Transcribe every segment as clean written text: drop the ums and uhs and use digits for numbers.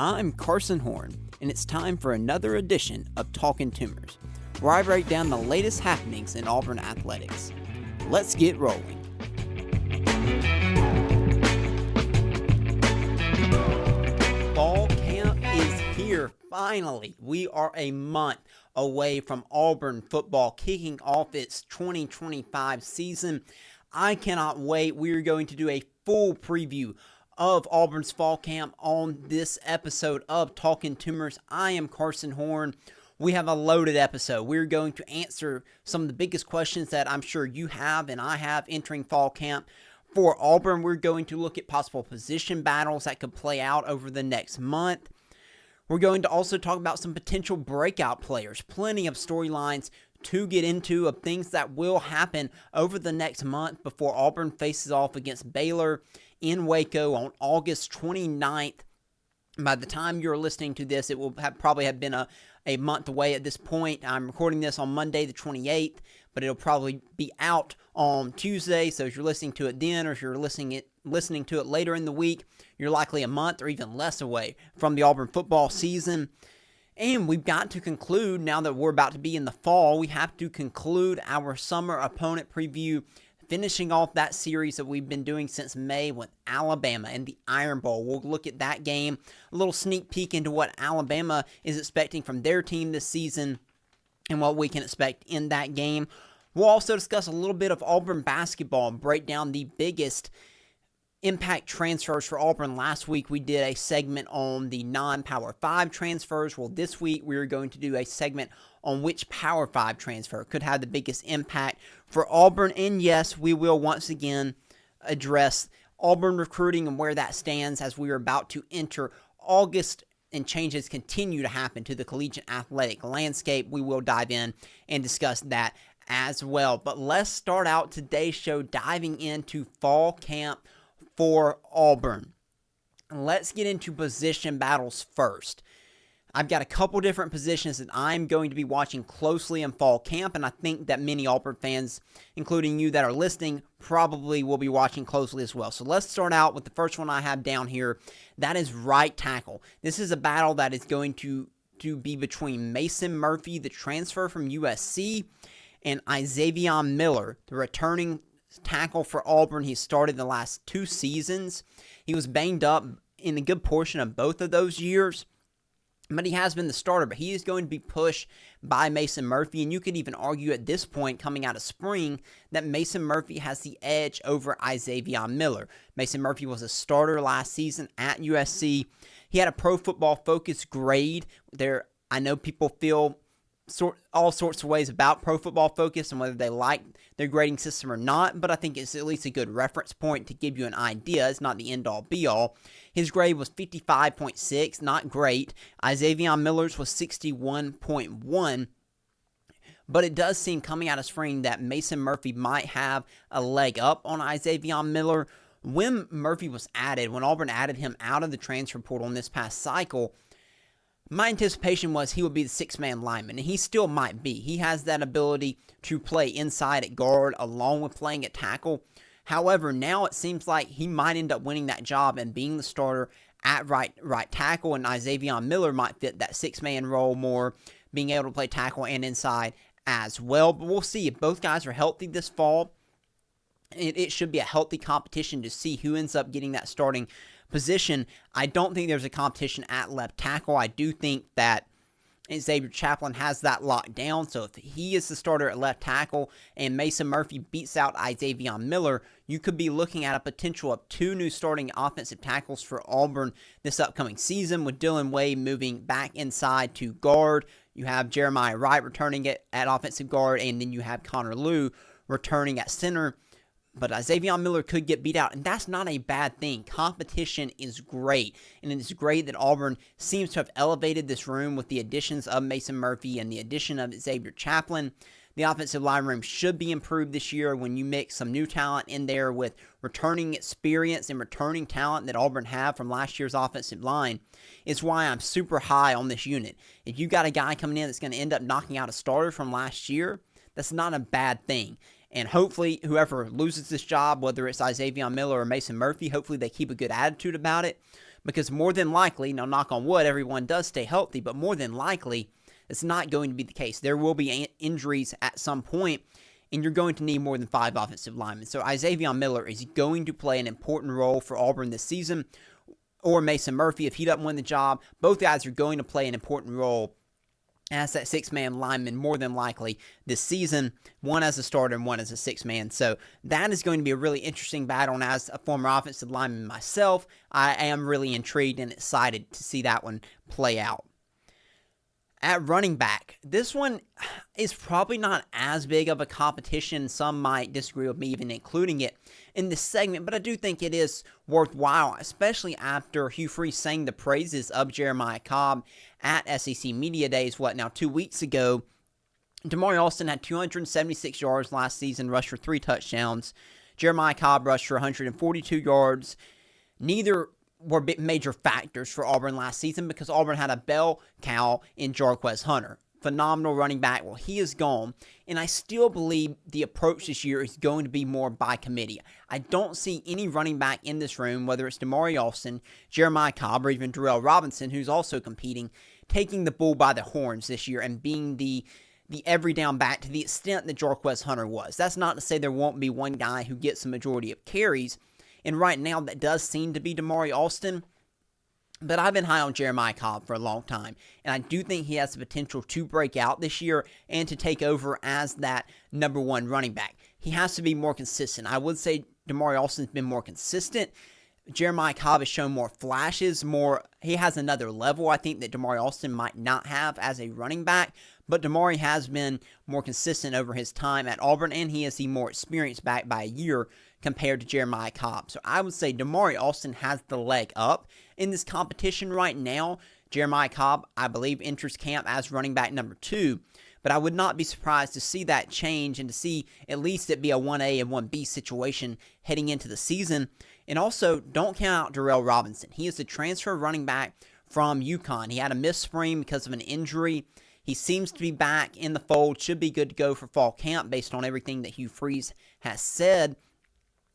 I'm Carson Horn, and it's time for another edition of Talkin' Tumors, where I break down the latest happenings in Auburn athletics. Let's get rolling. Fall camp is here, finally. We are a month away from Auburn football kicking off its 2025 season. I cannot wait. We are going to do a full preview of Auburn's fall camp on this episode of Talkin' Tumors. I am Carson Horn. We have a loaded episode. We're going to answer some of the biggest questions that I'm sure you have and I have entering fall camp. For Auburn, we're going to look at possible position battles that could play out over the next month. We're going to also talk about some potential breakout players. Plenty of storylines to get into of things that will happen over the next month before Auburn faces off against Baylor in Waco on August 29th. By the time you're listening to this, it will probably have been a month away at this point. I'm recording this on Monday the 28th, but it'll probably be out on Tuesday. So if you're listening to it then, or if you're listening to it later in the week, you're likely a month or even less away from the Auburn football season. And we've got to conclude, now that we're about to be in the fall, we have to conclude our summer opponent preview, finishing off that series that we've been doing since May with Alabama and the Iron Bowl. We'll look at that game, a little sneak peek into what Alabama is expecting from their team this season and what we can expect in that game. We'll also discuss a little bit of Auburn basketball and break down the biggest impact transfers for Auburn. Last week we did a segment on the non-Power 5 transfers. Well, this week we're going to do a segment on which Power 5 transfer could have the biggest impact for Auburn. And yes, we will once again address Auburn recruiting and where that stands as we are about to enter August and changes continue to happen to the collegiate athletic landscape. We will dive in and discuss that as well. But let's start out today's show diving into fall camp for Auburn. Let's get into position battles first. I've got a couple different positions that I'm going to be watching closely in fall camp, and I think that many Auburn fans, including you that are listening, probably will be watching closely as well. So let's start out with the first one I have down here. That is right tackle. This is a battle that is going to be between Mason Murphy, the transfer from USC, and Xavier Miller, the returning tackle for Auburn. He started the last 2 seasons. He was banged up in a good portion of both of those years, but he has been the starter. But he is going to be pushed by Mason Murphy, and you could even argue at this point, coming out of spring, that Mason Murphy has the edge over Xavier Miller. Mason Murphy was a starter last season at USC. He had a Pro Football Focus grade. I know people feel all sorts of ways about Pro Football Focus and whether they like their grading system or not, but I think it's at least a good reference point to give you an idea. It's not the end-all, be-all. His grade was 55.6, not great. Xavier Miller's was 61.1, but it does seem coming out of spring that Mason Murphy might have a leg up on Xavier Miller. When Murphy was added, when Auburn added him out of the transfer portal in this past cycle, my anticipation was he would be the 6-man lineman, and he still might be. He has that ability to play inside at guard along with playing at tackle. However, now it seems like he might end up winning that job and being the starter at right tackle, and Xavier Miller might fit that 6-man role more, being able to play tackle and inside as well. But we'll see if both guys are healthy this fall. It should be a healthy competition to see who ends up getting that starting position. I don't think there's a competition at left tackle. I do think that Xavier Chaplin has that locked down. So if he is the starter at left tackle and Mason Murphy beats out Xavier Miller, you could be looking at a potential of 2 new starting offensive tackles for Auburn this upcoming season, with Dylan Wade moving back inside to guard. You have Jeremiah Wright returning at offensive guard, and then you have Connor Liu returning at center. But Xavier Miller could get beat out, and that's not a bad thing. Competition is great, and it is great that Auburn seems to have elevated this room with the additions of Mason Murphy and the addition of Xavier Chaplin. The offensive line room should be improved this year when you mix some new talent in there with returning experience and returning talent that Auburn have from last year's offensive line. It's why I'm super high on this unit. If you got a guy coming in that's going to end up knocking out a starter from last year, that's not a bad thing. And hopefully, whoever loses this job, whether it's Xavier Miller or Mason Murphy, hopefully they keep a good attitude about it. because more than likely, now knock on wood, everyone does stay healthy, but more than likely, it's not going to be the case. There will be injuries at some point, and you're going to need more than 5 offensive linemen. So Isaiah Miller is going to play an important role for Auburn this season, or Mason Murphy if he doesn't win the job. Both guys are going to play an important role as that 6-man lineman more than likely this season, one as a starter and one as a 6-man. So that is going to be a really interesting battle, and as a former offensive lineman myself, I am really intrigued and excited to see that one play out. At running back, this one is probably not as big of a competition. Some might disagree with me even including it in this segment, but I do think it is worthwhile, especially after Hugh Freeze sang the praises of Jeremiah Cobb at SEC Media Days, 2 weeks ago. Damari Alston had 276 yards last season, rushed for 3 touchdowns. Jeremiah Cobb rushed for 142 yards. Neither were major factors for Auburn last season because Auburn had a bell cow in Jarquez Hunter. Phenomenal running back. Well, he is gone, and I still believe the approach this year is going to be more by committee. I don't see any running back in this room, whether it's Damari Alston, Jeremiah Cobb, or even Darrell Robinson, who's also competing, taking the bull by the horns this year and being the every down back to the extent that Jarquez Hunter was. That's not to say there won't be one guy who gets the majority of carries, and right now, that does seem to be Damari Alston. But I've been high on Jeremiah Cobb for a long time, and I do think he has the potential to break out this year and to take over as that number 1 running back. He has to be more consistent. I would say Damari Alston's been more consistent. Jeremiah Cobb has shown more flashes, he has another level, I think, that Damari Alston might not have as a running back, but Damari has been more consistent over his time at Auburn, and he is the more experienced back by a year compared to Jeremiah Cobb. So I would say Damari Alston has the leg up in this competition right now. Jeremiah Cobb, I believe, enters camp as running back number 2, but I would not be surprised to see that change and to see at least it be a 1A and 1B situation heading into the season. And also, don't count out Darrell Robinson. He is a transfer running back from UConn. He had a missed spring because of an injury. He seems to be back in the fold, should be good to go for fall camp based on everything that Hugh Freeze has said.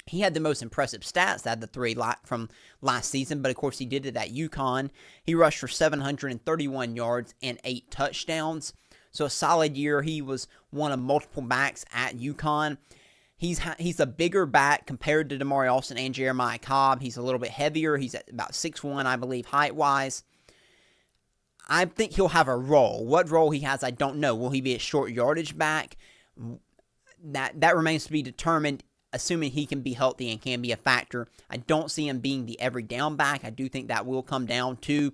He had the most impressive stats out of the 3 from last season, but of course he did it at UConn. He rushed for 731 yards and 8 touchdowns. So a solid year. He was one of multiple backs at UConn. He's a bigger back compared to Damari Alston and Jeremiah Cobb. He's a little bit heavier. He's at about 6'1", I believe, height-wise. I think he'll have a role. What role he has, I don't know. Will he be a short yardage back? That remains to be determined, assuming he can be healthy and can be a factor. I don't see him being the every down back. I do think that will come down to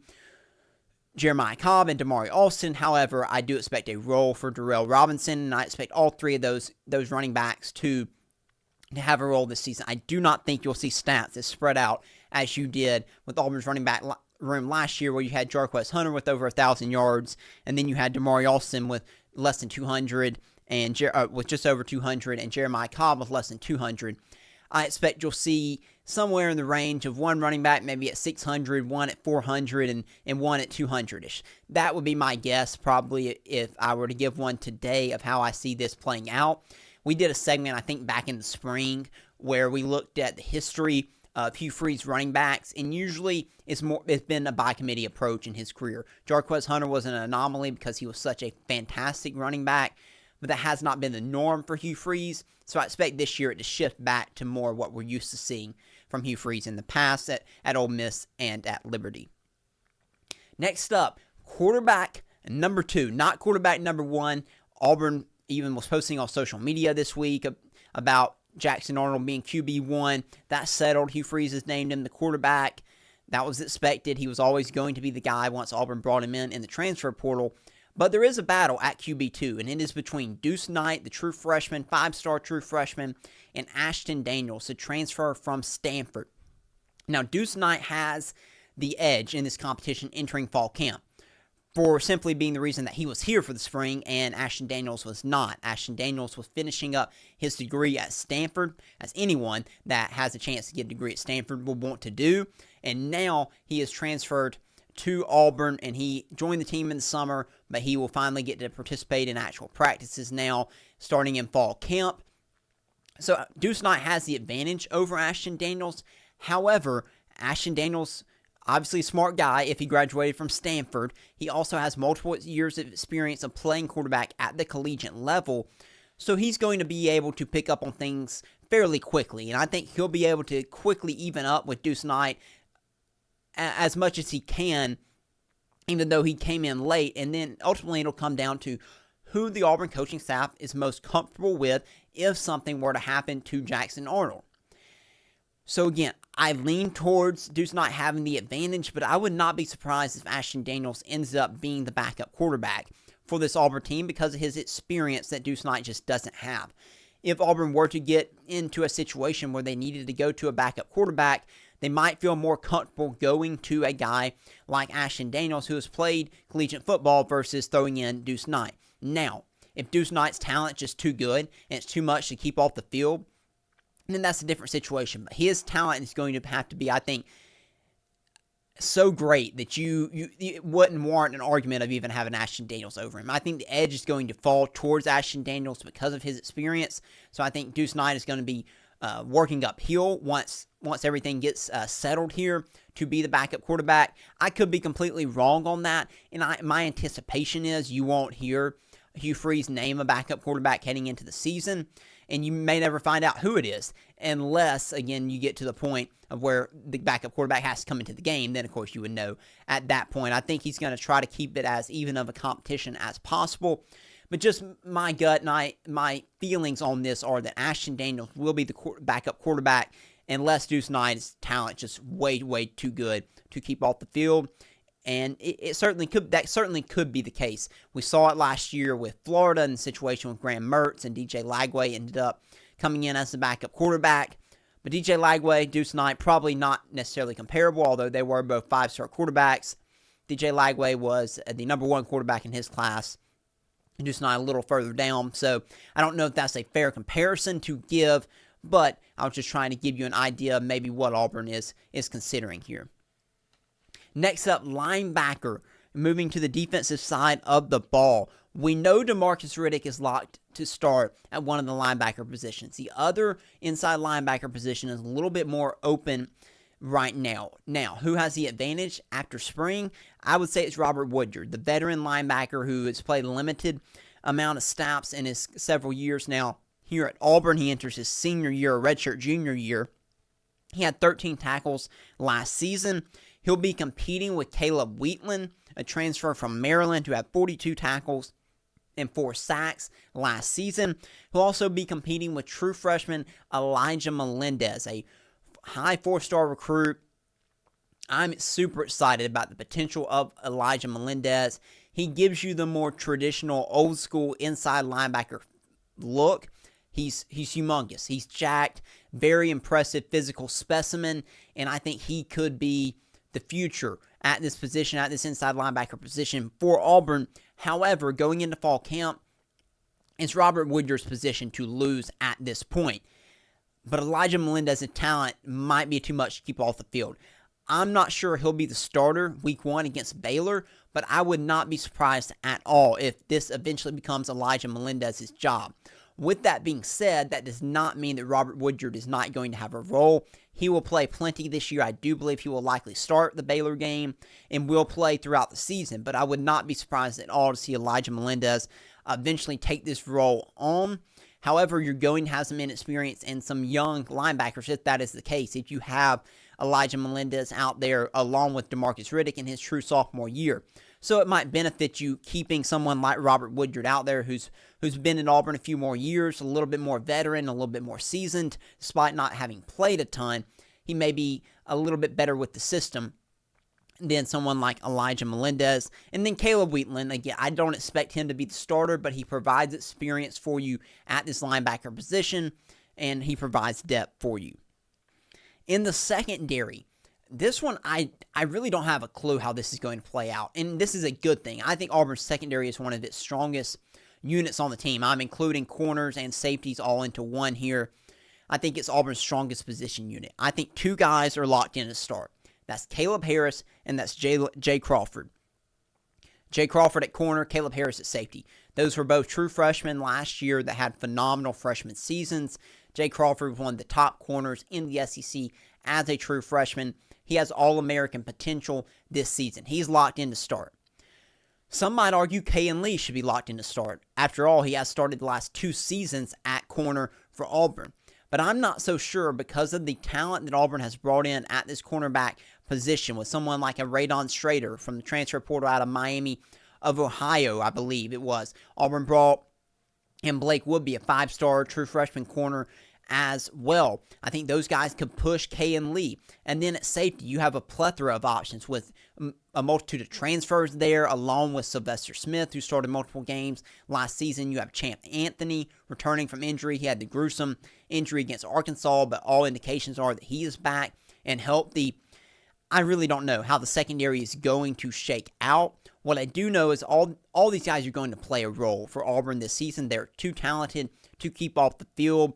Jeremiah Cobb and Damari Alston. However, I do expect a role for Darrell Robinson, and I expect all 3 of those running backs to have a role this season. I do not think you'll see stats as spread out as you did with Auburn's running back room last year, where you had Jarquez Hunter with over 1,000 yards, and then you had Damari Alston with less than 200, and with just over 200, and Jeremiah Cobb with less than 200. I expect you'll see somewhere in the range of one running back, maybe at 600, one at 400, and one at 200-ish. That would be my guess, probably, if I were to give one today of how I see this playing out. We did a segment, I think, back in the spring, where we looked at the history of Hugh Freeze running backs, and usually it's been a by-committee approach in his career. Jarquez Hunter was an anomaly because he was such a fantastic running back, but that has not been the norm for Hugh Freeze, so I expect this year it to shift back to more what we're used to seeing from Hugh Freeze in the past at Ole Miss and at Liberty. Next up, quarterback number 2, not quarterback number 1. Auburn even was posting on social media this week about Jackson Arnold being QB1. That settled. Hugh Freeze has named him the quarterback. That was expected. He was always going to be the guy once Auburn brought him in the transfer portal. But there is a battle at QB2, and it is between Deuce Knight, the true freshman, 5-star true freshman, and Ashton Daniels, the transfer from Stanford. Now, Deuce Knight has the edge in this competition entering fall camp, for simply being the reason that he was here for the spring and Ashton Daniels was not. Ashton Daniels was finishing up his degree at Stanford, as anyone that has a chance to get a degree at Stanford will want to do, and now he is transferred to Auburn, and he joined the team in the summer, but he will finally get to participate in actual practices now, starting in fall camp. So Deuce Knight has the advantage over Ashton Daniels. However, Ashton Daniels Obviously, a smart guy if he graduated from Stanford. He also has multiple years of experience of playing quarterback at the collegiate level. So he's going to be able to pick up on things fairly quickly. And I think he'll be able to quickly even up with Deuce Knight as much as he can, even though he came in late. And then ultimately it'll come down to who the Auburn coaching staff is most comfortable with if something were to happen to Jackson Arnold. So again, I lean towards Deuce Knight having the advantage, but I would not be surprised if Ashton Daniels ends up being the backup quarterback for this Auburn team because of his experience that Deuce Knight just doesn't have. If Auburn were to get into a situation where they needed to go to a backup quarterback, they might feel more comfortable going to a guy like Ashton Daniels who has played collegiate football versus throwing in Deuce Knight. Now, if Deuce Knight's talent is just too good and it's too much to keep off the field, then that's a different situation. But his talent is going to have to be, I think, so great that you wouldn't warrant an argument of even having Ashton Daniels over him. I think the edge is going to fall towards Ashton Daniels because of his experience. So I think Deuce Knight is going to be working uphill once everything gets settled here to be the backup quarterback. I could be completely wrong on that, and my anticipation is you won't hear Hugh Freeze name a backup quarterback heading into the season, and you may never find out who it is unless, again, you get to the point of where the backup quarterback has to come into the game. Then, of course, you would know at that point. I think he's going to try to keep it as even of a competition as possible. But just my gut and my feelings on this are that Ashton Daniels will be the backup quarterback unless Deuce Knight's talent just way, way too good to keep off the field. And that certainly could be the case. We saw it last year with Florida in the situation with Graham Mertz, and DJ Lagway ended up coming in as the backup quarterback. But DJ Lagway, Deuce Knight, probably not necessarily comparable, although they were both five-star quarterbacks. DJ Lagway was the number one quarterback in his class. Deuce Knight a little further down. So I don't know if that's a fair comparison to give, but I was just trying to give you an idea of maybe what Auburn is considering here. Next up, linebacker. Moving to the defensive side of the ball. We know DeMarcus Riddick is locked to start at one of the linebacker positions. The other inside linebacker position is a little bit more open right now. Now, who has the advantage after spring? I would say it's Robert Woodyard, the veteran linebacker who has played a limited amount of snaps in his several years now here at Auburn. He enters his senior year, redshirt junior year. He had 13 tackles last season. He'll be competing with Caleb Wheatland, a transfer from Maryland who had 42 tackles and 4 sacks last season. He'll also be competing with true freshman Elijah Melendez, a high 4-star recruit. I'm super excited about the potential of Elijah Melendez. He gives you the more traditional, old-school inside linebacker look. He's humongous. He's jacked, very impressive physical specimen, and I think he could be the future at this position, at this inside linebacker position for Auburn. However, going into fall camp, it's Robert Woodyard's position to lose at this point. But Elijah Melendez's talent might be too much to keep off the field. I'm not sure he'll be the starter week 1 against Baylor, but I would not be surprised at all if this eventually becomes Elijah Melendez's job. With that being said, that does not mean that Robert Woodyard is not going to have a role. He will play plenty this year. I do believe he will likely start the Baylor game and will play throughout the season, but I would not be surprised at all to see Elijah Melendez eventually take this role on. However, you're going to have some inexperience and some young linebackers if that is the case. If you have Elijah Melendez out there along with DeMarcus Riddick in his true sophomore year. So it might benefit you keeping someone like Robert Woodyard out there who's been in Auburn a few more years, a little bit more veteran, a little bit more seasoned, despite not having played a ton. He may be a little bit better with the system than someone like Elijah Melendez. And then Caleb Wheatland, again, I don't expect him to be the starter, but he provides experience for you at this linebacker position, and he provides depth for you. In the secondary, this one, I really don't have a clue how this is going to play out, and this is a good thing. I think Auburn's secondary is one of its strongest units on the team. I'm including corners and safeties all into one here. I think it's Auburn's strongest position unit. I think 2 guys are locked in to start. That's Caleb Harris, and that's Jay Crawford. Jay Crawford at corner, Caleb Harris at safety. Those were both true freshmen last year that had phenomenal freshman seasons. Jay Crawford was one of the top corners in the SEC as a true freshman. he has All-American potential this season. He's locked in to start. Some might argue Kayin Lee should be locked in to start. After all, he has started the last 2 seasons at corner for Auburn. But I'm not so sure because of the talent that Auburn has brought in at this cornerback position with someone like a Radon Strader from the transfer portal out of Miami of Ohio, I believe it was. Auburn brought in Blake Woodby, a 5-star true freshman corner as well. I think those guys could push Kayin Lee. And then at safety, you have a plethora of options with a multitude of transfers there, along with Sylvester Smith, who started multiple games last season. You have Champ Anthony returning from injury. He had the gruesome injury against Arkansas, but all indications are that he is back and healthy. I really don't know how the secondary is going to shake out. What I do know is all these guys are going to play a role for Auburn this season. They're too talented to keep off the field.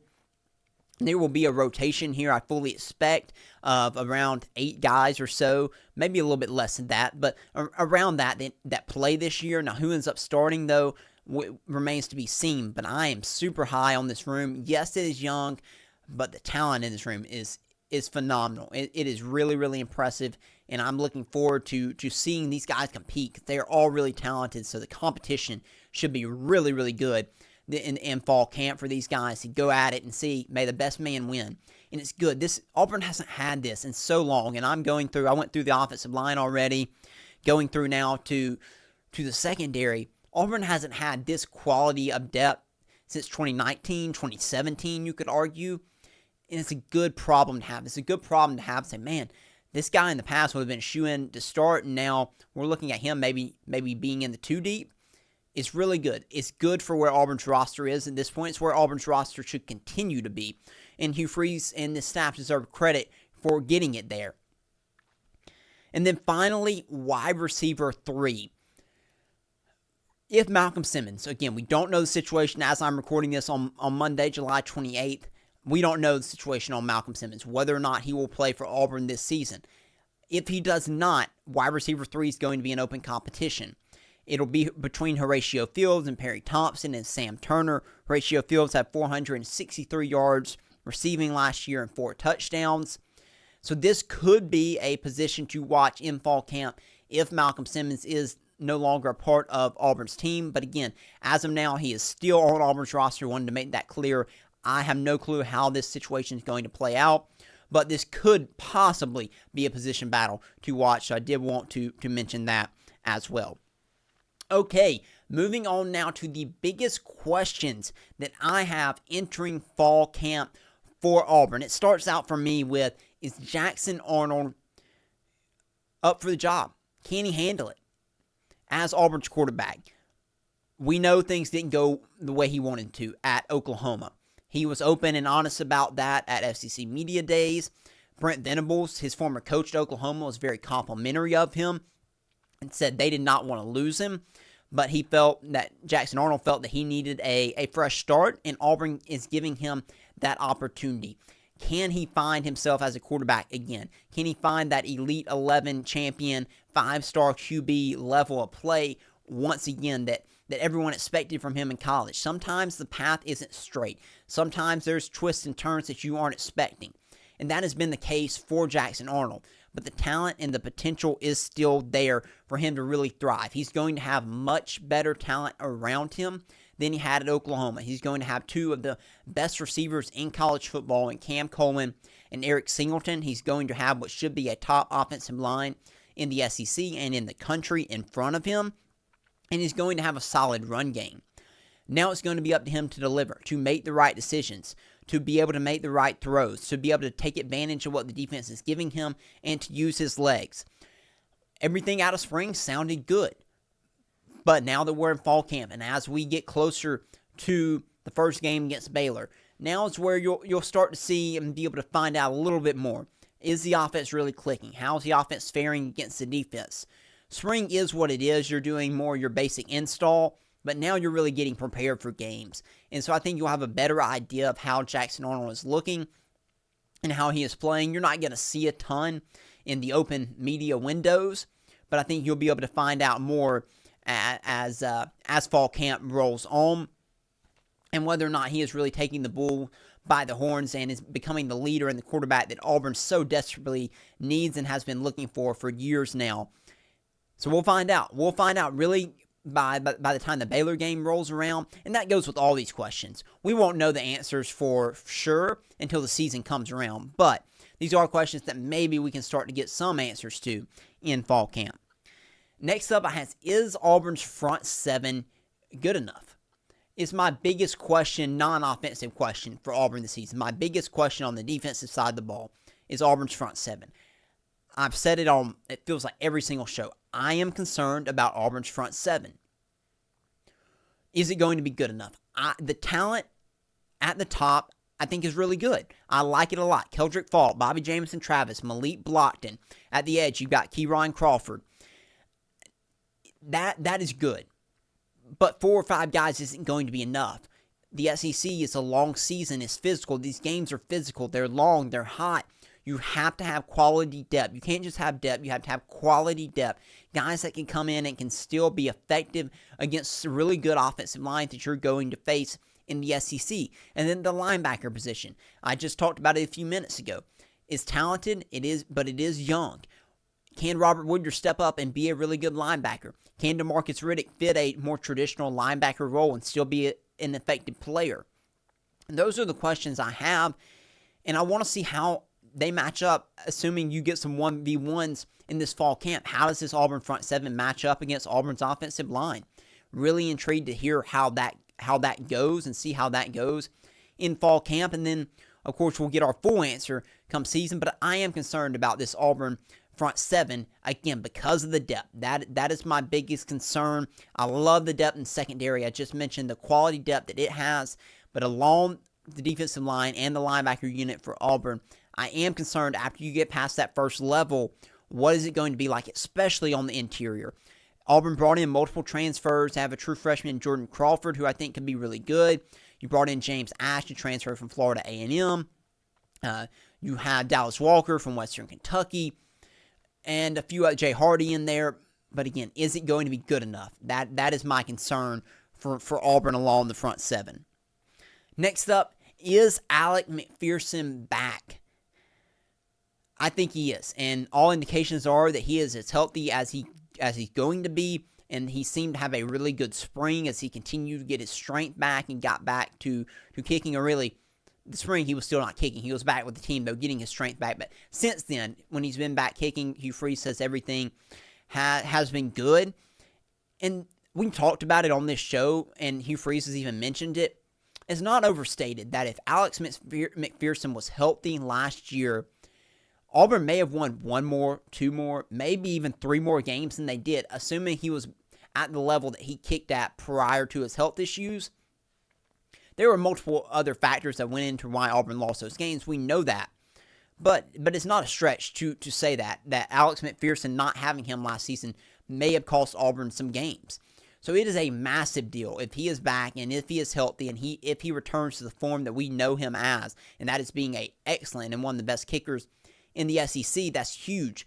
There will be a rotation here, I fully expect, of around 8 guys or so, maybe a little bit less than that, but around that play this year. Now, who ends up starting, though, remains to be seen, but I am super high on this room. Yes, it is young, but the talent in this room is phenomenal. It is really, really impressive, and I'm looking forward to seeing these guys compete. They are all really talented, so the competition should be really, really good in fall camp for these guys to go at it and see, may the best man win. And it's good. Auburn hasn't had this in so long, and I went through the offensive line already, going through now to the secondary. Auburn hasn't had this quality of depth since 2019, 2017, you could argue. And it's a good problem to have. It's a good problem to have. Say, man, this guy in the past would have been shoo-in to start, and now we're looking at him maybe being in the 2 deep. It's really good. It's good for where Auburn's roster is at this point. It's where Auburn's roster should continue to be. And Hugh Freeze and this staff deserve credit for getting it there. And then finally, wide receiver 3. If Malcolm Simmons, again, we don't know the situation as I'm recording this on Monday, July 28th. We don't know the situation on Malcolm Simmons, whether or not he will play for Auburn this season. If he does not, wide receiver 3 is going to be an open competition. It'll be between Horatio Fields and Perry Thompson and Sam Turner. Horatio Fields had 463 yards receiving last year and 4 touchdowns. So this could be a position to watch in fall camp if Malcolm Simmons is no longer a part of Auburn's team. But again, as of now, he is still on Auburn's roster. Wanted to make that clear. I have no clue how this situation is going to play out, but this could possibly be a position battle to watch. So I did want to mention that as well. Okay, moving on now to the biggest questions that I have entering fall camp for Auburn. It starts out for me with, is Jackson Arnold up for the job? Can he handle it as Auburn's quarterback? We know things didn't go the way he wanted to at Oklahoma. He was open and honest about that at FCC Media Days. Brent Venables, his former coach at Oklahoma, was very complimentary of him and said they did not want to lose him, but he felt that Jackson Arnold felt that he needed a fresh start, and Auburn is giving him that opportunity. Can he find himself as a quarterback again? Can he find that Elite 11 champion, 5-star QB level of play once again that everyone expected from him in college? Sometimes the path isn't straight. Sometimes there's twists and turns that you aren't expecting. And that has been the case for Jackson Arnold. But the talent and the potential is still there for him to really thrive. He's going to have much better talent around him than he had at Oklahoma. He's going to have 2 of the best receivers in college football in Cam Coleman and Eric Singleton. He's going to have what should be a top offensive line in the SEC and in the country in front of him. And he's going to have a solid run game. Now it's going to be up to him to deliver, to make the right decisions, to be able to make the right throws, to be able to take advantage of what the defense is giving him, and to use his legs. Everything out of spring sounded good. But now that we're in fall camp, and as we get closer to the first game against Baylor, now is where you'll start to see and be able to find out a little bit more. Is the offense really clicking? How's the offense faring against the defense? Spring is what it is. You're doing more your basic install, but now you're really getting prepared for games. And so I think you'll have a better idea of how Jackson Arnold is looking and how he is playing. You're not going to see a ton in the open media windows, but I think you'll be able to find out more as fall camp rolls on, and whether or not he is really taking the bull by the horns and is becoming the leader and the quarterback that Auburn so desperately needs and has been looking for years now. So we'll find out. We'll find out really by the time the Baylor game rolls around, and that goes with all these questions. We won't know the answers for sure until the season comes around, but these are questions that maybe we can start to get some answers to in fall camp. Next up, is Auburn's front seven good enough? Is my biggest question, non-offensive question for Auburn this season. My biggest question on the defensive side of the ball is Auburn's front seven. I've said it on, it feels like every single show. I am concerned about Auburn's front seven. Is it going to be good enough? The talent at the top, I think, is really good. I like it a lot. Keldrick Faulk, Bobby Jamison Travis, Malik Blockton. At the edge, you've got Keyron Crawford. That is good. But 4 or 5 guys isn't going to be enough. The SEC is a long season. It's physical. These games are physical. They're long. They're hot. You have to have quality depth. You can't just have depth. You have to have quality depth. Guys that can come in and can still be effective against really good offensive lines that you're going to face in the SEC. And then the linebacker position. I just talked about it a few minutes ago. It's talented. It is, but it is young. Can Robert Woodyer step up and be a really good linebacker? Can DeMarcus Riddick fit a more traditional linebacker role and still be an effective player? And those are the questions I have, and I want to see how they match up, assuming you get some 1v1s in this fall camp. How does this Auburn front seven match up against Auburn's offensive line? Really intrigued to hear how that goes and see how that goes in fall camp. And then, of course, we'll get our full answer come season. But I am concerned about this Auburn front seven, again, because of the depth. That is my biggest concern. I love the depth in secondary. I just mentioned the quality depth that it has. But along the defensive line and the linebacker unit for Auburn, I am concerned after you get past that first level, what is it going to be like, especially on the interior? Auburn brought in multiple transfers. They have a true freshman, Jordan Crawford, who I think can be really good. You brought in James Ashton, transfer from Florida A&M. You had Dallas Walker from Western Kentucky, and a few Jay Hardy in there. But again, is it going to be good enough? That is my concern for Auburn along the front seven. Next up, is Alec McPherson back? I think he is, and all indications are that he is as healthy as he's going to be, and he seemed to have a really good spring as he continued to get his strength back and got back to kicking. Or really, the spring he was still not kicking. He was back with the team, though, getting his strength back. But since then, when he's been back kicking, Hugh Freeze says everything has been good. And we talked about it on this show, and Hugh Freeze has even mentioned it. It's not overstated that if Alex McPherson was healthy last year, Auburn may have won 1 more, 2 more, maybe even 3 more games than they did, assuming he was at the level that he kicked at prior to his health issues. There were multiple other factors that went into why Auburn lost those games. We know that. But it's not a stretch to say that Alex McPherson not having him last season may have cost Auburn some games. So it is a massive deal if he is back and if he is healthy and if he returns to the form that we know him as, and that is being an excellent and one of the best kickers in the SEC. That's huge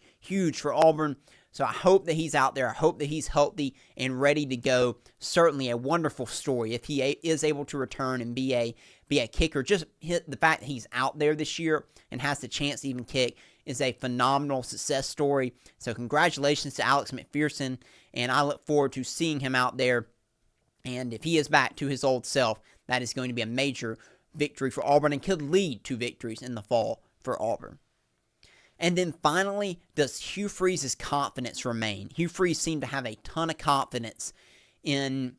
for Auburn. So I hope that he's out there. I hope that he's healthy and ready to go. Certainly a wonderful story if he is able to return and be a kicker. Just the fact that he's out there this year and has the chance to even kick is a phenomenal success story. So congratulations to Alex McPherson, and I look forward to seeing him out there. And if he is back to his old self, that is going to be a major victory for Auburn and could lead to victories in the fall for Auburn. And then finally, does Hugh Freeze's confidence remain? Hugh Freeze seemed to have a ton of confidence in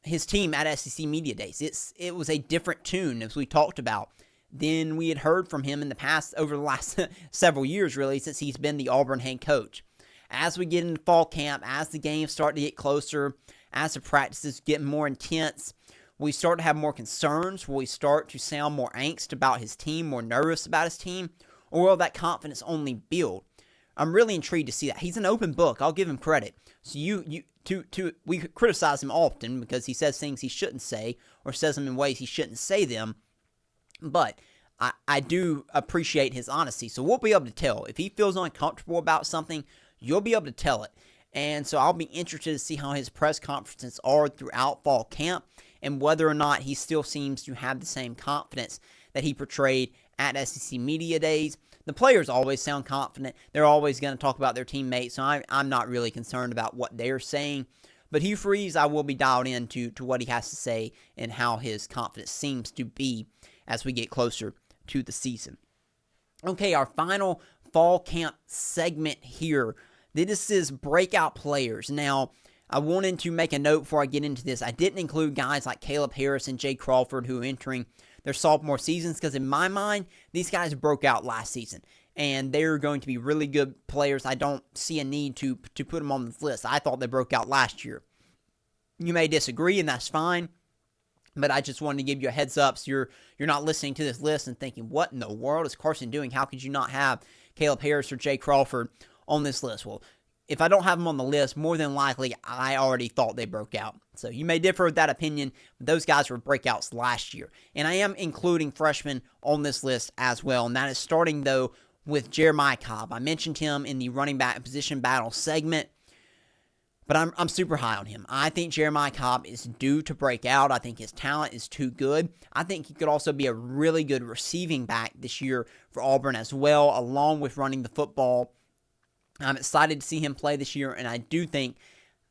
his team at SEC Media Days. It was a different tune, as we talked about, than we had heard from him in the past over the last several years, really, since he's been the Auburn head coach. As we get into fall camp, as the games start to get closer, as the practices get more intense, we start to have more concerns. Will we start to sound more angst about his team, more nervous about his team? Or will that confidence only build? I'm really intrigued to see that. He's an open book. I'll give him credit. So we criticize him often because he says things he shouldn't say or says them in ways he shouldn't say them. But I do appreciate his honesty. So we'll be able to tell. If he feels uncomfortable about something, you'll be able to tell it. And so I'll be interested to see how his press conferences are throughout fall camp and whether or not he still seems to have the same confidence that he portrayed at SEC Media Days. The players always sound confident. They're always going to talk about their teammates, so I'm not really concerned about what they're saying. But Hugh Freeze, I will be dialed in to what he has to say and how his confidence seems to be as we get closer to the season. Okay, our final fall camp segment here. This is breakout players. Now, I wanted to make a note before I get into this. I didn't include guys like Caleb Harris and Jay Crawford who are entering their sophomore seasons because in my mind, these guys broke out last season. And they're going to be really good players. I don't see a need to put them on this list. I thought they broke out last year. You may disagree, and that's fine. But I just wanted to give you a heads up so you're not listening to this list and thinking, what in the world is Carson doing? How could you not have Caleb Harris or Jay Crawford on this list? Well, if I don't have them on the list, more than likely I already thought they broke out. So you may differ with that opinion, but those guys were breakouts last year. And I am including freshmen on this list as well, and that is starting, though, with Jeremiah Cobb. I mentioned him in the running back position battle segment, but I'm super high on him. I think Jeremiah Cobb is due to break out. I think his talent is too good. I think he could also be a really good receiving back this year for Auburn as well, along with running the football. I'm excited to see him play this year, and I do think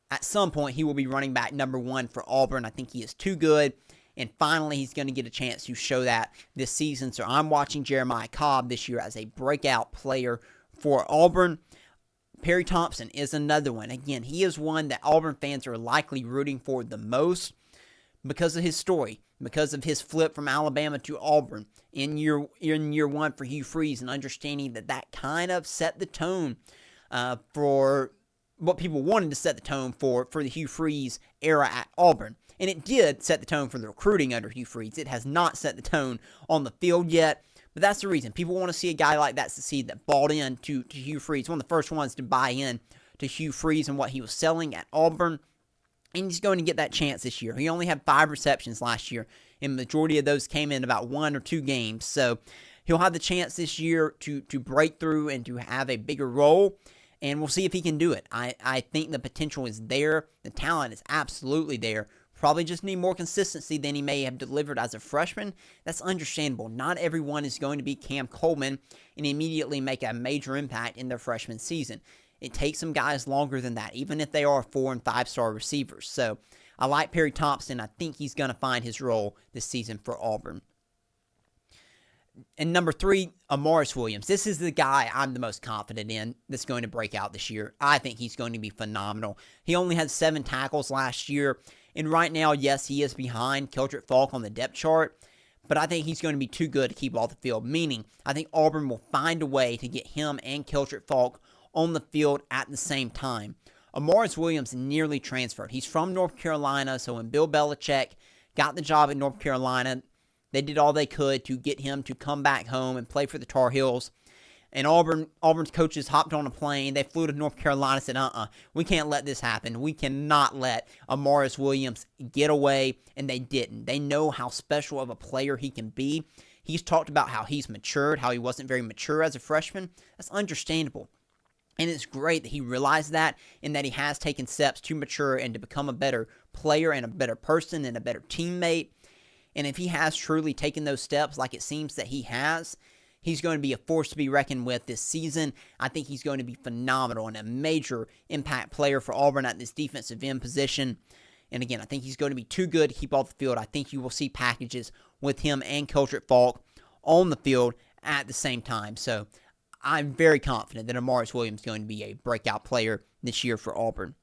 at some point he will be running back number one for Auburn. I think he is too good, and finally he's going to get a chance to show that this season. So I'm watching Jeremiah Cobb this year as a breakout player for Auburn. Perry Thompson is another one. Again, he is one that Auburn fans are likely rooting for the most because of his story, because of his flip from Alabama to Auburn in year one for Hugh Freeze, and understanding that kind of set the tone for what people wanted to set the tone for the Hugh Freeze era at Auburn. And it did set the tone for the recruiting under Hugh Freeze. It has not set the tone on the field yet. But that's the reason. People want to see a guy like that succeed, that bought in to Hugh Freeze. One of the first ones to buy in to Hugh Freeze and what he was selling at Auburn. And he's going to get that chance this year. He only had 5 receptions last year, and the majority of those came in about 1 or 2 games. So he'll have the chance this year to break through and to have a bigger role. And we'll see if he can do it. I think the potential is there. The talent is absolutely there. Probably just need more consistency than he may have delivered as a freshman. That's understandable. Not everyone is going to be Cam Coleman and immediately make a major impact in their freshman season. It takes some guys longer than that, even if they are 4- and 5-star receivers. So I like Perry Thompson. I think he's going to find his role this season for Auburn. And number 3, Amaris Williams. This is the guy I'm the most confident in that's going to break out this year. I think he's going to be phenomenal. He only had 7 tackles last year. And right now, yes, he is behind Keldrick Falk on the depth chart, but I think he's going to be too good to keep off the field, meaning I think Auburn will find a way to get him and Keldrick Falk on the field at the same time. Amaris Williams nearly transferred. He's from North Carolina, so when Bill Belichick got the job at North Carolina, they did all they could to get him to come back home and play for the Tar Heels. And Auburn's coaches hopped on a plane. They flew to North Carolina and said, we can't let this happen. We cannot let Amaris Williams get away. And they didn't. They know how special of a player he can be. He's talked about how he's matured, how he wasn't very mature as a freshman. That's understandable. And it's great that he realized that and that he has taken steps to mature and to become a better player and a better person and a better teammate. And if he has truly taken those steps like it seems that he has, he's going to be a force to be reckoned with this season. I think he's going to be phenomenal and a major impact player for Auburn at this defensive end position. And again, I think he's going to be too good to keep off the field. I think you will see packages with him and Keldrick Falk on the field at the same time. So I'm very confident that Amaris Williams is going to be a breakout player this year for Auburn.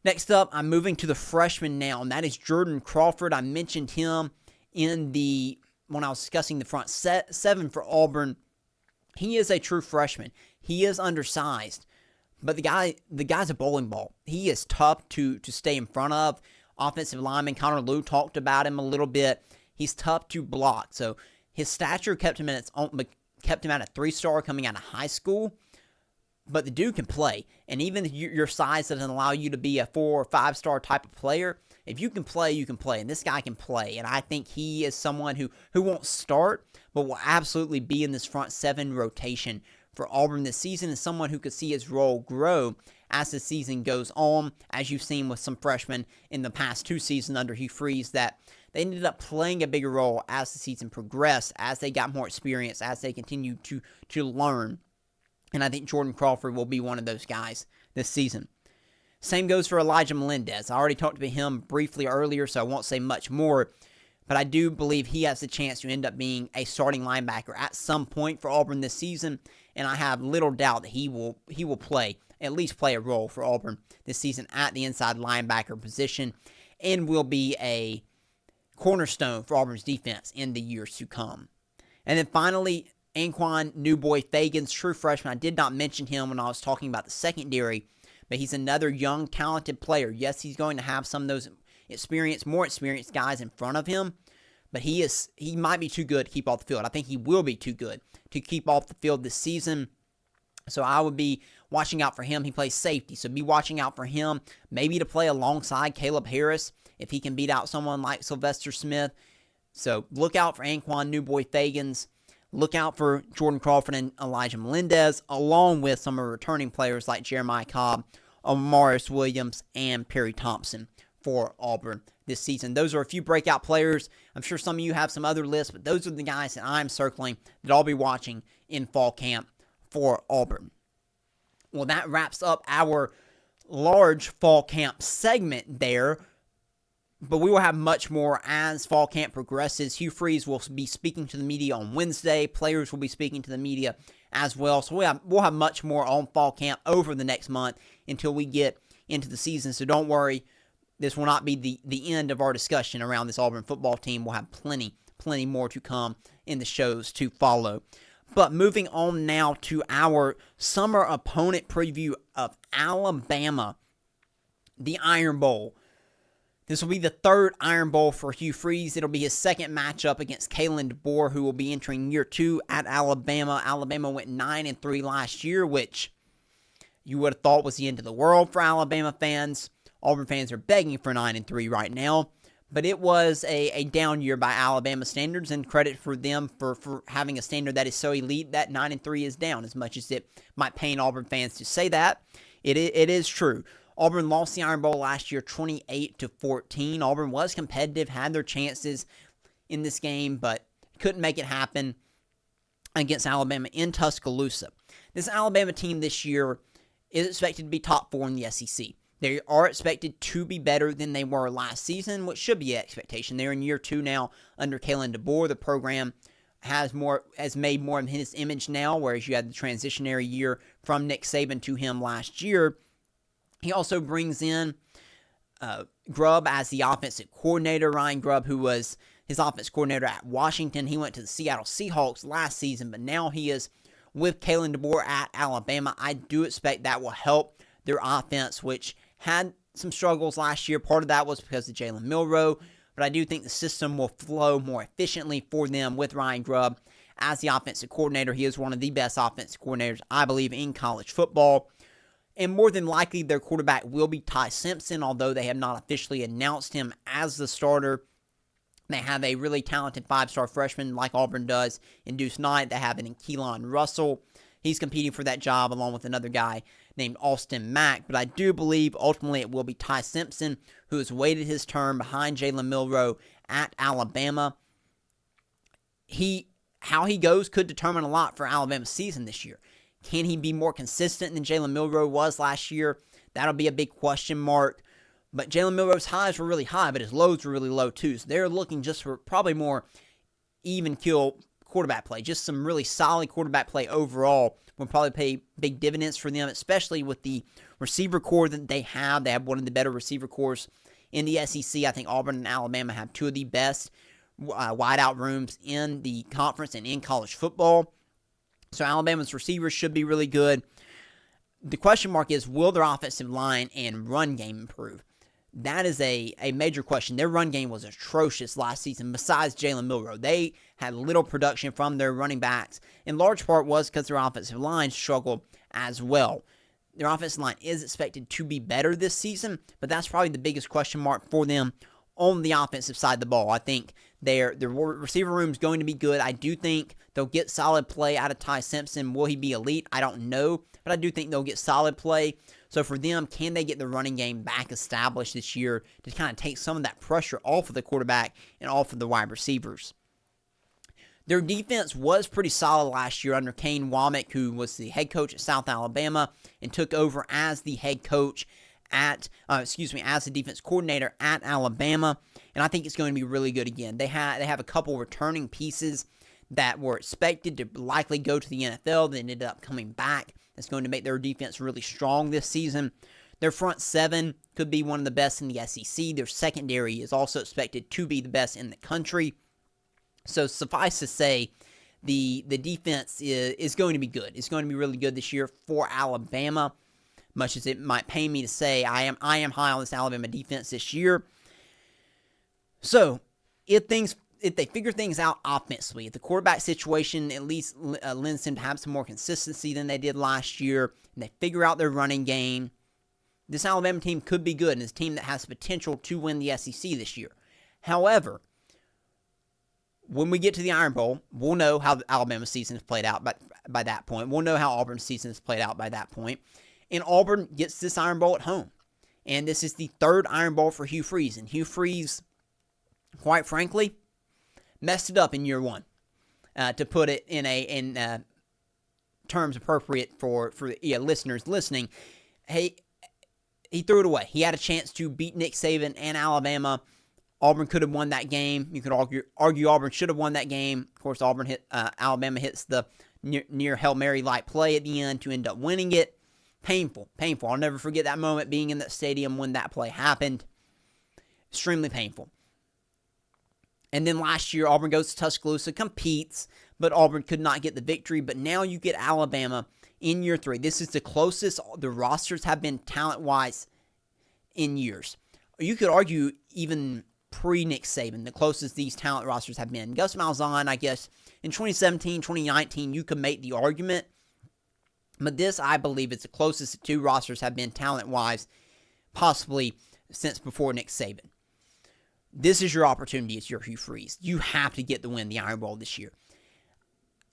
Next up, I'm moving to the freshman now, and that is Jordan Crawford. I mentioned him when I was discussing the front 7 for Auburn. He is a true freshman. He is undersized, but the guy's a bowling ball. He is tough to stay in front of. Offensive lineman Connor Liu talked about him a little bit. He's tough to block. So his stature kept him at a 3-star coming out of high school. But the dude can play, and even if your size doesn't allow you to be a 4 or 5-star type of player, if you can play, you can play, and this guy can play, and I think he is someone who won't start, but will absolutely be in this front 7 rotation for Auburn this season, and someone who could see his role grow as the season goes on, as you've seen with some freshmen in the past 2 seasons under Hugh Freeze, that they ended up playing a bigger role as the season progressed, as they got more experience, as they continued to learn. And I think Jordan Crawford will be one of those guys this season. Same goes for Elijah Melendez. I already talked about him briefly earlier, so I won't say much more. But I do believe he has the chance to end up being a starting linebacker at some point for Auburn this season. And I have little doubt that he will at least play a role for Auburn this season at the inside linebacker position, and will be a cornerstone for Auburn's defense in the years to come. And then finally, Anquan Newboy Fagans, true freshman. I did not mention him when I was talking about the secondary, but he's another young, talented player. Yes, he's going to have some of those more experienced guys in front of him, but he might be too good to keep off the field. I think he will be too good to keep off the field this season. So I would be watching out for him. He plays safety, so be watching out for him, maybe to play alongside Caleb Harris if he can beat out someone like Sylvester Smith. So look out for Anquan Newboy Fagans. Look out for Jordan Crawford and Elijah Melendez, along with some of the returning players like Jeremiah Cobb, Amaris Williams, and Perry Thompson for Auburn this season. Those are a few breakout players. I'm sure some of you have some other lists, but those are the guys that I'm circling that I'll be watching in fall camp for Auburn. Well, that wraps up our large fall camp segment there. But we will have much more as fall camp progresses. Hugh Freeze will be speaking to the media on Wednesday. Players will be speaking to the media as well. So we'll have much more on fall camp over the next month until we get into the season. So don't worry. This will not be the end of our discussion around this Auburn football team. We'll have plenty more to come in the shows to follow. But moving on now to our summer opponent preview of Alabama, the Iron Bowl. This will be the third Iron Bowl for Hugh Freeze. It'll be his second matchup against Kalen DeBoer, who will be entering year 2 at Alabama. Alabama went 9-3 last year, which you would have thought was the end of the world for Alabama fans. Auburn fans are begging for 9-3 right now. But it was a down year by Alabama standards, and credit for them for having a standard that is so elite that 9-3 is down, as much as it might pain Auburn fans to say that. It is true. Auburn lost the Iron Bowl last year 28-14. Auburn was competitive, had their chances in this game, but couldn't make it happen against Alabama in Tuscaloosa. This Alabama team this year is expected to be top 4 in the SEC. They are expected to be better than they were last season, which should be an expectation. They're in year 2 now under Kalen DeBoer. The program has made more of his image now, whereas you had the transitionary year from Nick Saban to him last year. He also brings in Grubb as the offensive coordinator. Ryan Grubb, who was his offense coordinator at Washington. He went to the Seattle Seahawks last season, but now he is with Kalen DeBoer at Alabama. I do expect that will help their offense, which had some struggles last year. Part of that was because of Jalen Milroe, but I do think the system will flow more efficiently for them with Ryan Grubb as the offensive coordinator. He is one of the best offensive coordinators, I believe, in college football. And more than likely, their quarterback will be Ty Simpson, although they have not officially announced him as the starter. They have a really talented 5-star freshman like Auburn does in Deuce Knight. They have it in Keelan Russell. He's competing for that job along with another guy named Austin Mack. But I do believe ultimately it will be Ty Simpson, who has waited his turn behind Jalen Milroe at Alabama. How he goes could determine a lot for Alabama's season this year. Can he be more consistent than Jalen Milroe was last year? That'll be a big question mark. But Jalen Milroe's highs were really high, but his lows were really low too. So they're looking just for probably more even kill quarterback play. Just some really solid quarterback play overall will probably pay big dividends for them, especially with the receiver core that they have. They have one of the better receiver cores in the SEC. I think Auburn and Alabama have 2 of the best wideout rooms in the conference and in college football. So Alabama's receivers should be really good. The question mark is, will their offensive line and run game improve? That is a major question. Their run game was atrocious last season, besides Jalen Milroe. They had little production from their running backs. In large part was because their offensive line struggled as well. Their offensive line is expected to be better this season, but that's probably the biggest question mark for them on the offensive side of the ball. I think Their receiver room is going to be good. I do think they'll get solid play out of Ty Simpson. Will he be elite? I don't know, but I do think they'll get solid play. So for them, can they get the running game back established this year to kind of take some of that pressure off of the quarterback and off of the wide receivers? Their defense was pretty solid last year under Kane Womack, who was the head coach at South Alabama and took over as the head coach as the defense coordinator at Alabama, and I think it's going to be really good again. They have a couple returning pieces that were expected to likely go to the NFL that ended up coming back. That's going to make their defense really strong this season. Their front seven could be one of the best in the SEC. Their secondary is also expected to be the best in the country. So suffice to say, the defense is going to be good. It's going to be really good this year for Alabama. Much as it might pain me to say, I am high on this Alabama defense this year. So, if they figure things out offensively, if the quarterback situation at least lends them to have some more consistency than they did last year, and they figure out their running game, this Alabama team could be good, and it's a team that has potential to win the SEC this year. However, when we get to the Iron Bowl, we'll know how the Alabama season is played out by that point. We'll know how Auburn's season is played out by that point. And Auburn gets this Iron Bowl at home. And this is the third Iron Bowl for Hugh Freeze. And Hugh Freeze, quite frankly, messed it up in year one. To put it in terms appropriate for listeners listening, he threw it away. He had a chance to beat Nick Saban and Alabama. Auburn could have won that game. You could argue Auburn should have won that game. Of course, Alabama hits the near Hail Mary-like play at the end to end up winning it. Painful. I'll never forget that moment being in that stadium when that play happened. Extremely painful. And then last year, Auburn goes to Tuscaloosa, competes, but Auburn could not get the victory. But now you get Alabama in year three. This is the closest the rosters have been talent-wise in years. You could argue even pre-Nick Saban, the closest these talent rosters have been. Gus Malzahn, I guess, in 2017, 2019, you could make the argument. But this, I believe, is the closest the two rosters have been talent-wise, possibly since before Nick Saban. This is your opportunity. It's your Hugh Freeze. You have to get the win, the Iron Bowl this year.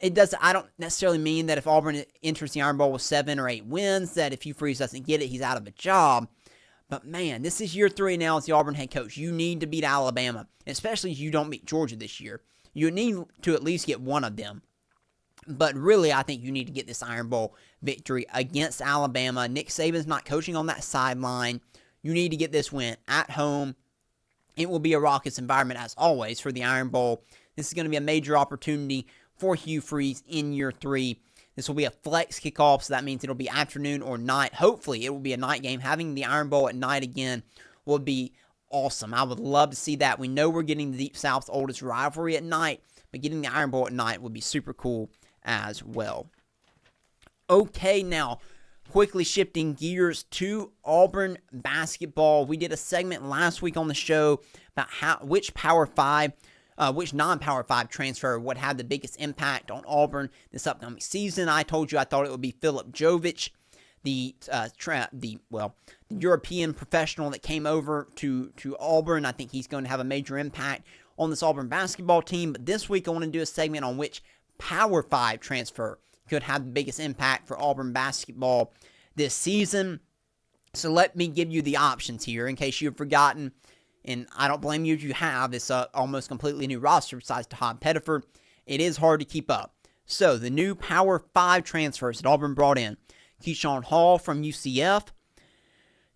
I don't necessarily mean that if Auburn enters the Iron Bowl with 7 or 8 wins, that if Hugh Freeze doesn't get it, he's out of a job. But man, this is year 3 now as the Auburn head coach. You need to beat Alabama, especially if you don't beat Georgia this year. You need to at least get one of them. But really, I think you need to get this Iron Bowl victory against Alabama. Nick Saban's not coaching on that sideline. You need to get this win at home. It will be a raucous environment, as always, for the Iron Bowl. This is going to be a major opportunity for Hugh Freeze in year 3. This will be a flex kickoff, so that means it'll be afternoon or night. Hopefully, it will be a night game. Having the Iron Bowl at night again would be awesome. I would love to see that. We know we're getting the Deep South's oldest rivalry at night, but getting the Iron Bowl at night would be super cool as well. Okay, now quickly shifting gears to Auburn basketball. We did a segment last week on the show about which non-Power 5 transfer would have the biggest impact on Auburn this upcoming season. I told you I thought it would be Philip Jovic, the European professional that came over to Auburn. I think he's going to have a major impact on this Auburn basketball team. But this week I want to do a segment on which Power 5 transfer could have the biggest impact for Auburn basketball this season. So let me give you the options here in case you've forgotten. And I don't blame you if you have. It's almost completely new roster besides Todd Pettiford. It is hard to keep up. So the new Power 5 transfers that Auburn brought in. Keyshawn Hall from UCF,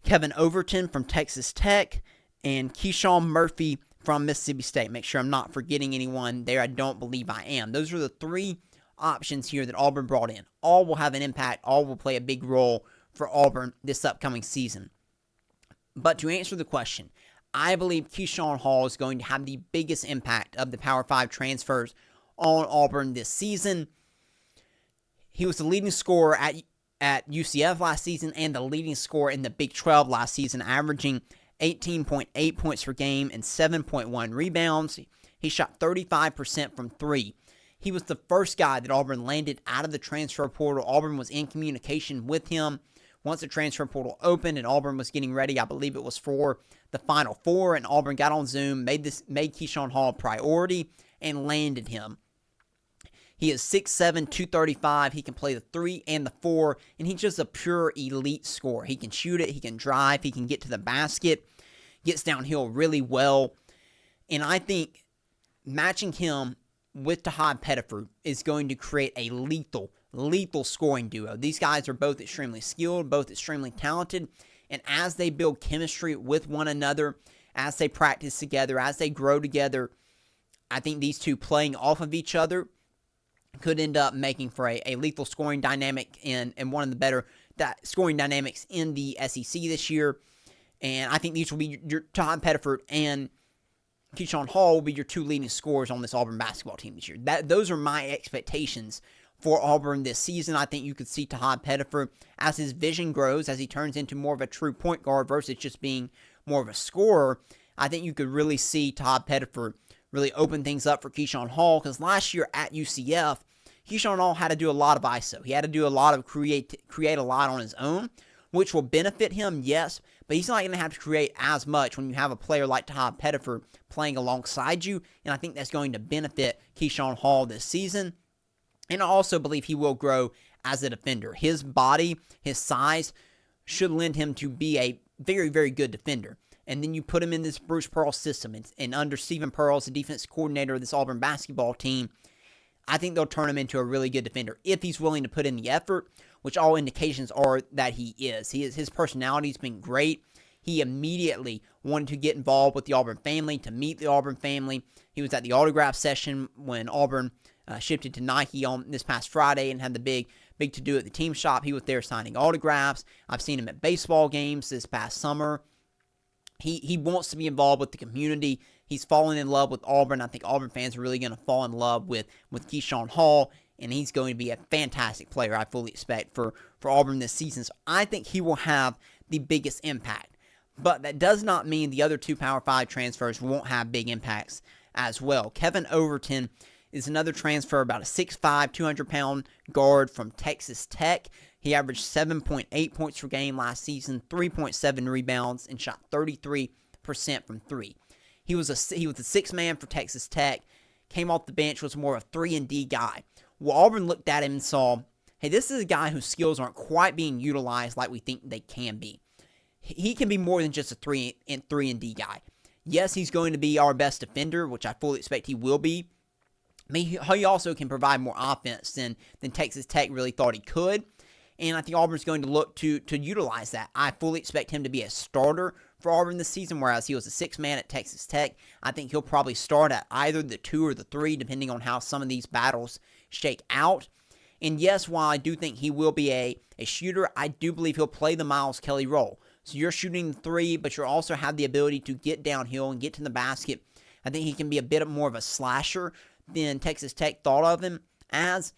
Kevin Overton from Texas Tech, and Keyshawn Murphy from Mississippi State. Make sure I'm not forgetting anyone there. I don't believe I am. Those are the 3 options here that Auburn brought in. All will have an impact. All will play a big role for Auburn this upcoming season. But to answer the question, I believe Keyshawn Hall is going to have the biggest impact of the Power 5 transfers on Auburn this season. He was the leading scorer at UCF last season and the leading scorer in the Big 12 last season, averaging 18.8 points per game and 7.1 rebounds. He shot 35% from 3. He was the first guy that Auburn landed out of the transfer portal. Auburn was in communication with him once the transfer portal opened and Auburn was getting ready, I believe it was for the Final Four, and Auburn got on Zoom, made Keyshawn Hall a priority, and landed him. He is 6'7", 235. He can play the 3 and the 4, and he's just a pure elite scorer. He can shoot it, he can drive, he can get to the basket, gets downhill really well. And I think matching him with Tahad Pettiford is going to create a lethal scoring duo. These guys are both extremely skilled, both extremely talented, and as they build chemistry with one another, as they practice together, as they grow together, I think these two playing off of each other could end up making for a lethal scoring dynamic and one of the better scoring dynamics in the SEC this year. And I think these will be your Tahad Pettiford and Keyshawn Hall will be your two leading scorers on this Auburn basketball team this year. Those are my expectations for Auburn this season. I think you could see Tahad Pettiford, as his vision grows, as he turns into more of a true point guard versus just being more of a scorer. I think you could really see Tahad Pettiford really open things up for Keyshawn Hall, because last year at UCF, Keyshawn Hall had to do a lot of ISO. He had to do a lot of create a lot on his own, which will benefit him, yes, but he's not going to have to create as much when you have a player like Tahad Pettiford playing alongside you, and I think that's going to benefit Keyshawn Hall this season. And I also believe he will grow as a defender. His body, his size, should lend him to be a very, very good defender. And then you put him in this Bruce Pearl system, and under Stephen Pearl as the defense coordinator of this Auburn basketball team, I think they'll turn him into a really good defender if he's willing to put in the effort, which all indications are that he is. His personality's been great. He immediately wanted to get involved with the Auburn family, to meet the Auburn family. He was at the autograph session when Auburn shifted to Nike on this past Friday and had the big to-do at the team shop. He was there signing autographs. I've seen him at baseball games this past summer. He wants to be involved with the community. He's fallen in love with Auburn. I think Auburn fans are really going to fall in love with Keyshawn Hall, and he's going to be a fantastic player, I fully expect, for Auburn this season. So I think he will have the biggest impact. But that does not mean the other two Power 5 transfers won't have big impacts as well. Kevin Overton is another transfer, about a 6'5", 200-pound guard from Texas Tech. He averaged 7.8 points per game last season, 3.7 rebounds, and shot 33% from three. He was a sixth man for Texas Tech, came off the bench, was more of a 3-and-D guy. Well, Auburn looked at him and saw, hey, this is a guy whose skills aren't quite being utilized like we think they can be. He can be more than just a 3-and-D guy. Yes, he's going to be our best defender, which I fully expect he will be. I mean, he also can provide more offense than Texas Tech really thought he could. And I think Auburn's going to look to utilize that. I fully expect him to be a starter for Auburn this season, whereas he was a sixth man at Texas Tech. I think he'll probably start at either the 2 or the 3, depending on how some of these battles shake out. And yes, while I do think he will be a shooter, I do believe he'll play the Miles Kelly role. So you're shooting the 3, but you also have the ability to get downhill and get to the basket. I think he can be a bit more of a slasher than Texas Tech thought of him as.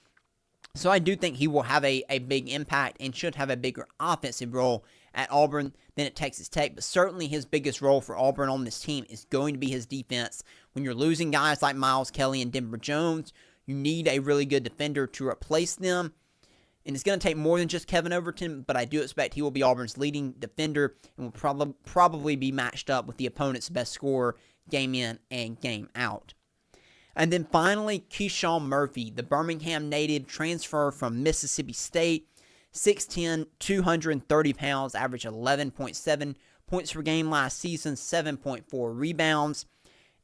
So I do think he will have a big impact and should have a bigger offensive role at Auburn than at Texas Tech. But certainly his biggest role for Auburn on this team is going to be his defense. When you're losing guys like Miles Kelly and Denver Jones, you need a really good defender to replace them. And it's going to take more than just Kevin Overton, but I do expect he will be Auburn's leading defender and will probably be matched up with the opponent's best scorer game in and game out. And then finally, Keyshawn Murphy, the Birmingham native transfer from Mississippi State, 6'10", 230 pounds, averaged 11.7 points per game last season, 7.4 rebounds,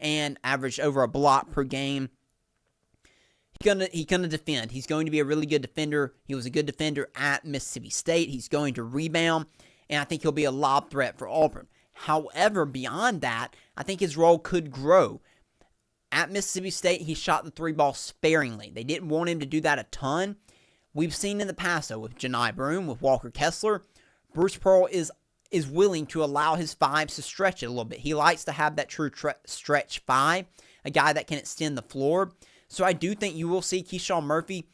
and averaged over a block per game. He's gonna defend. He's going to be a really good defender. He was a good defender at Mississippi State. He's going to rebound, and I think he'll be a lob threat for Auburn. However, beyond that, I think his role could grow. At Mississippi State, he shot the 3 ball sparingly. They didn't want him to do that a ton. We've seen in the past, though, with Janai Broome, with Walker Kessler, Bruce Pearl is willing to allow his 5s to stretch it a little bit. He likes to have that true stretch 5, a guy that can extend the floor. So I do think you will see Keyshawn Murphy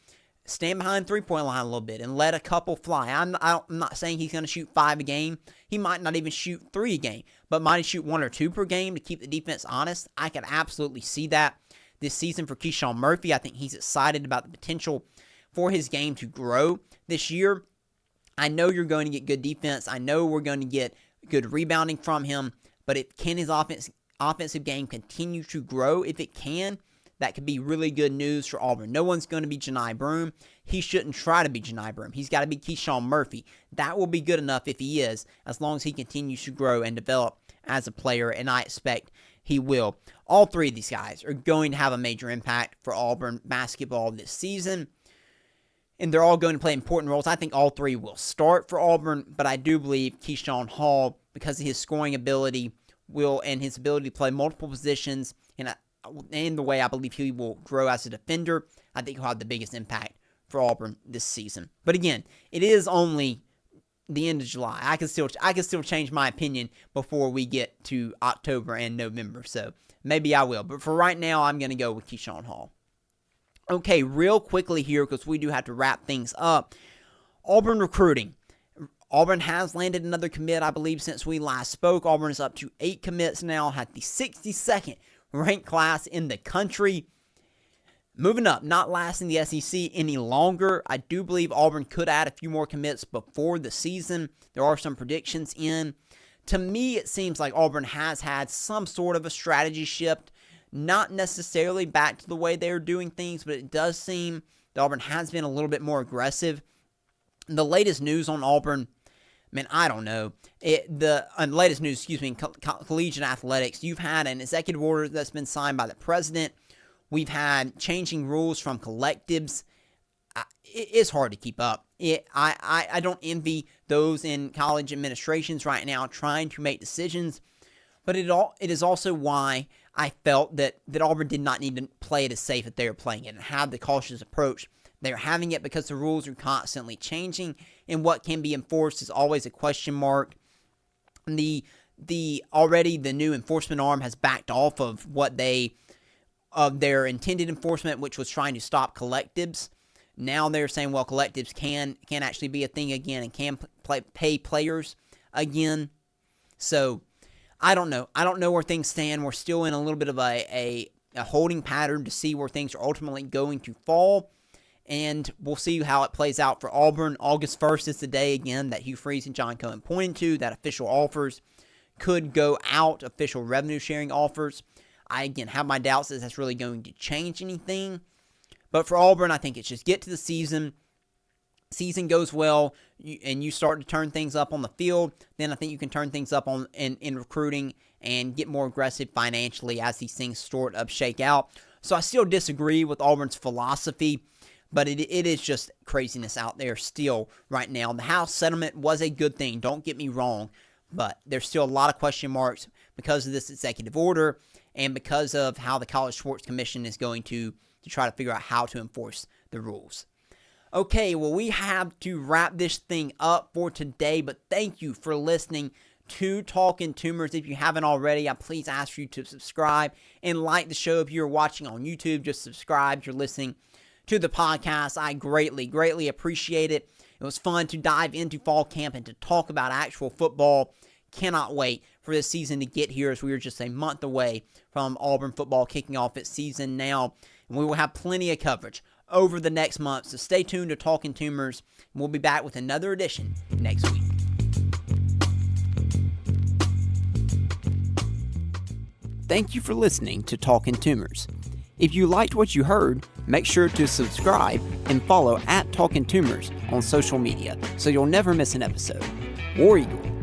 stand behind the 3-point line a little bit and let a couple fly. I'm not saying he's going to shoot 5 a game. He might not even shoot 3 a game, but might he shoot 1 or 2 per game to keep the defense honest? I can absolutely see that this season for Keyshawn Murphy. I think he's excited about the potential for his game to grow this year. I know you're going to get good defense. I know we're going to get good rebounding from him. But can his offensive game continue to grow? If it can, that could be really good news for Auburn. No one's going to be Johni Broome. He shouldn't try to be Johni Broome. He's got to be Keyshawn Murphy. That will be good enough if he is, as long as he continues to grow and develop as a player, and I expect he will. All three of these guys are going to have a major impact for Auburn basketball this season, and they're all going to play important roles. I think all three will start for Auburn, but I do believe Keyshawn Hall, because of his scoring ability, and his ability to play multiple positions, and the way I believe he will grow as a defender, I think he'll have the biggest impact for Auburn this season. But again, it is only the end of July. I can still change my opinion before we get to October and November, so maybe I will. But for right now, I'm going to go with Keyshawn Hall. Okay, real quickly here, because we do have to wrap things up. Auburn recruiting. Auburn has landed another commit, I believe, since we last spoke. Auburn is up to 8 commits now, had the 62nd ranked class in the country. Moving up, not lasting the SEC any longer. I do believe Auburn could add a few more commits before the season. There are some predictions in. To me, it seems like Auburn has had some sort of a strategy shift. Not necessarily back to the way they're doing things, but it does seem that Auburn has been a little bit more aggressive. The latest news on Auburn, man, I don't know. Latest news, in collegiate athletics, you've had an executive order that's been signed by the president. We've had changing rules from collectives. It's hard to keep up. I don't envy those in college administrations right now trying to make decisions, but it is also why I felt that Auburn did not need to play it as safe as they were playing it and have the cautious approach. They're having it because the rules are constantly changing, and what can be enforced is always a question mark. The new enforcement arm has backed off of their intended enforcement, which was trying to stop collectives. Now they're saying, well, collectives can actually be a thing again and can pay players again. So I don't know. I don't know where things stand. We're still in a little bit of a holding pattern to see where things are ultimately going to fall. And we'll see how it plays out for Auburn. August 1st is the day, again, that Hugh Freeze and John Cohen pointed to, that official offers could go out, official revenue-sharing offers. I, again, have my doubts that that's really going to change anything. But for Auburn, I think it's just get to the season. Season goes well, and you start to turn things up on the field. Then I think you can turn things up in recruiting and get more aggressive financially as these things sort of shake out. So I still disagree with Auburn's philosophy, but it is just craziness out there still right now. The House settlement was a good thing, don't get me wrong, but there's still a lot of question marks because of this executive order and because of how the College Sports Commission is going to try to figure out how to enforce the rules. Okay, well, we have to wrap this thing up for today, but thank you for listening to Talkin' Tumors. If you haven't already, I please ask you to subscribe and like the show. If you're watching on YouTube, just subscribe. If you're listening to the podcast, I greatly, greatly appreciate it. It was fun to dive into fall camp and to talk about actual football. Cannot wait for this season to get here, as we are just a month away from Auburn football kicking off its season now. And we will have plenty of coverage over the next month, so stay tuned to Talkin' Tumors, and we'll be back with another edition next week. Thank you for listening to Talkin' Tumors. If you liked what you heard, make sure to subscribe and follow @Talkin' Tumors on social media so you'll never miss an episode. War Eagle.